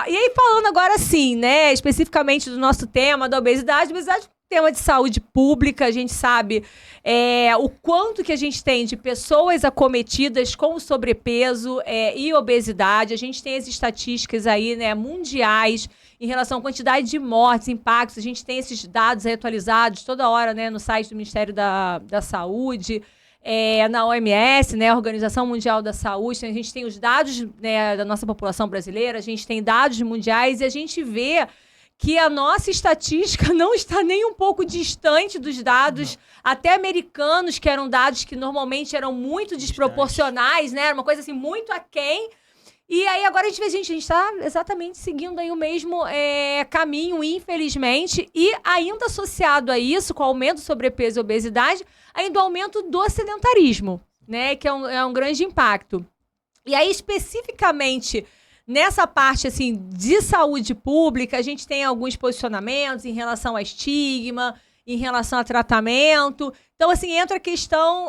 E aí, falando agora sim, né, especificamente do nosso tema, da obesidade, obesidade é um tema de saúde pública, a gente sabe o quanto que a gente tem de pessoas acometidas com sobrepeso e obesidade. A gente tem as estatísticas aí, né, mundiais em relação à quantidade de mortes, impactos. A gente tem esses dados aí atualizados toda hora, né, no site do Ministério da Saúde, na OMS, né, a Organização Mundial da Saúde. A gente tem os dados, né, da nossa população brasileira, a gente tem dados mundiais e a gente vê que a nossa estatística não está nem um pouco distante dos dados até americanos, que eram dados que normalmente eram muito desproporcionais, né? Era uma coisa assim muito aquém. E aí agora a gente está exatamente seguindo aí o mesmo caminho, infelizmente, e ainda associado a isso, com o aumento do sobrepeso e obesidade, ainda o aumento do sedentarismo, né? Que é um grande impacto. E aí, especificamente, nessa parte, assim, de saúde pública, a gente tem alguns posicionamentos em relação a estigma, em relação a tratamento. Então, assim, entra a questão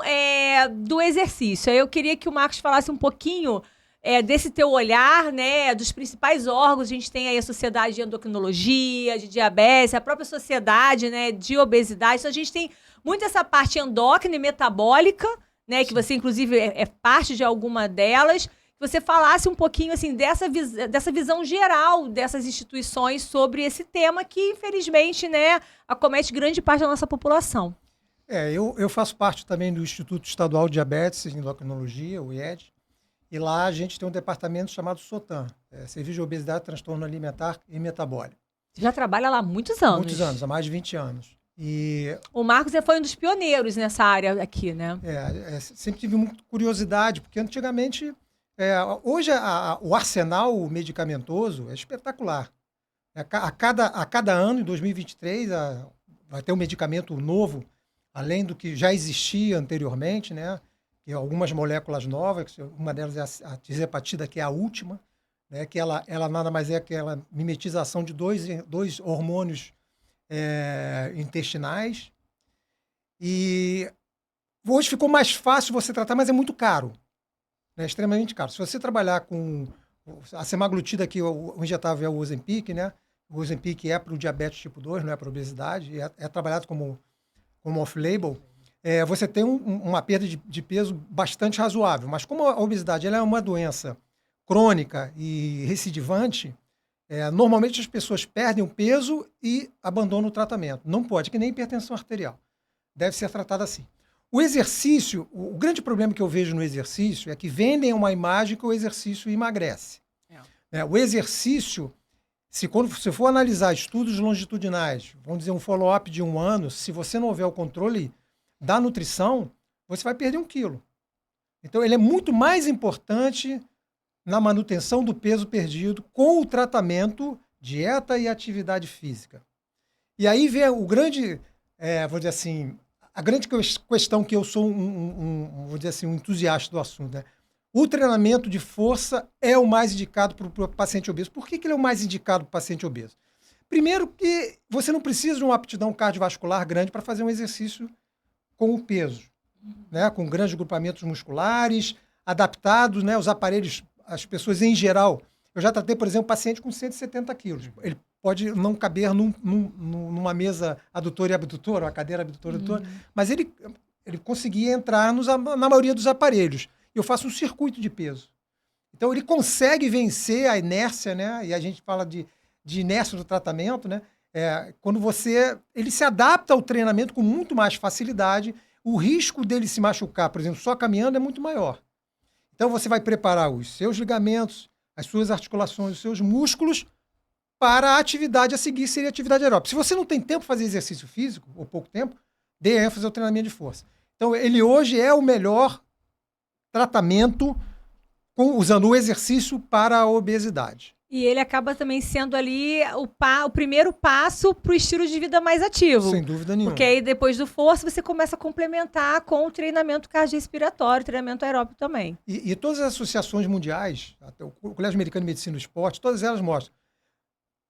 do exercício. Aí eu queria que o Marcos falasse um pouquinho desse teu olhar, né, dos principais órgãos. A gente tem aí a Sociedade de Endocrinologia, de Diabetes, a própria Sociedade, né, de Obesidade. Então, a gente tem muito essa parte endócrina e metabólica, né, que você, inclusive, é parte de alguma delas. Que você falasse um pouquinho, assim, dessa visão geral dessas instituições sobre esse tema que, infelizmente, né, acomete grande parte da nossa população. Eu faço parte também do Instituto Estadual de Diabetes e Endocrinologia, o IED, e lá a gente tem um departamento chamado SOTAN, Serviço de Obesidade, Transtorno Alimentar e Metabólico. Você já trabalha lá há muitos anos. Muitos anos, há mais de 20 anos. E o Marcos foi um dos pioneiros nessa área aqui, né? Sempre tive muita curiosidade, porque antigamente, hoje o arsenal medicamentoso é espetacular. A cada ano, em 2023, vai ter um medicamento novo, além do que já existia anteriormente, né? E algumas moléculas novas, uma delas é a tirzepatida, que é a última, né? Que ela nada mais é que a mimetização de dois hormônios intestinais. E hoje ficou mais fácil você tratar, mas é muito caro, né? Extremamente caro. Se você trabalhar com a semaglutida, que o injetável é o Ozempic, né? O Ozempic é para o diabetes tipo 2, não é para obesidade, é trabalhado como off-label. Você tem uma perda de peso bastante razoável. Mas como a obesidade ela é uma doença crônica e recidivante, normalmente as pessoas perdem o peso e abandonam o tratamento. Não pode, que nem hipertensão arterial. Deve ser tratada assim. O exercício, o grande problema que eu vejo no exercício é que vendem uma imagem que o exercício emagrece. O exercício, quando você for analisar estudos longitudinais, vamos dizer um follow-up de 1 ano, se você não houver o controle da nutrição, você vai perder 1 quilo. Então, ele é muito mais importante na manutenção do peso perdido com o tratamento, dieta e atividade física. E aí vem o grande, vou dizer assim, a grande questão que eu sou vou dizer assim, um entusiasta do assunto, né? O treinamento de força é o mais indicado para o paciente obeso. Por que ele é o mais indicado para o paciente obeso? Primeiro que você não precisa de uma aptidão cardiovascular grande para fazer um exercício com o peso, né? Com grandes grupamentos musculares, adaptados, né? Os aparelhos, as pessoas em geral. Eu já tratei, por exemplo, paciente com 170 quilos. Ele pode não caber numa mesa adutora e abdutora, uma cadeira adutora e abdutora, mas ele conseguia entrar na maioria dos aparelhos. Eu faço um circuito de peso. Então, ele consegue vencer a inércia, né? E a gente fala de inércia do tratamento, né? Quando ele se adapta ao treinamento com muito mais facilidade, o risco dele se machucar, por exemplo, só caminhando é muito maior. Então, você vai preparar os seus ligamentos, as suas articulações, os seus músculos para a atividade a seguir, seria a atividade aeróbica. Se você não tem tempo para fazer exercício físico, ou pouco tempo, dê ênfase ao treinamento de força. Então, ele hoje é o melhor tratamento usando o exercício para a obesidade. E ele acaba também sendo ali o primeiro passo para o estilo de vida mais ativo. Sem dúvida nenhuma. Porque aí depois do força você começa a complementar com o treinamento cardiorrespiratório, treinamento aeróbico também. E todas as associações mundiais, até o Colégio Americano de Medicina do Esporte, todas elas mostram.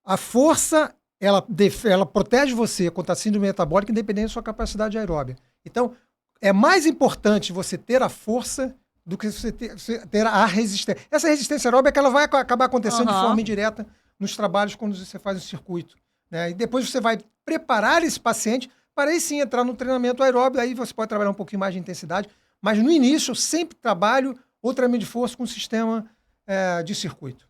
A força, ela protege você contra a síndrome metabólica independente da sua capacidade aeróbica. Então, é mais importante você ter a força do que você ter a resistência. Essa resistência aeróbica ela vai acabar acontecendo de forma indireta nos trabalhos quando você faz um circuito, né? E depois você vai preparar esse paciente para aí sim entrar no treinamento aeróbio, aí você pode trabalhar um pouquinho mais de intensidade, mas no início eu sempre trabalho o treinamento de força com sistema de circuito.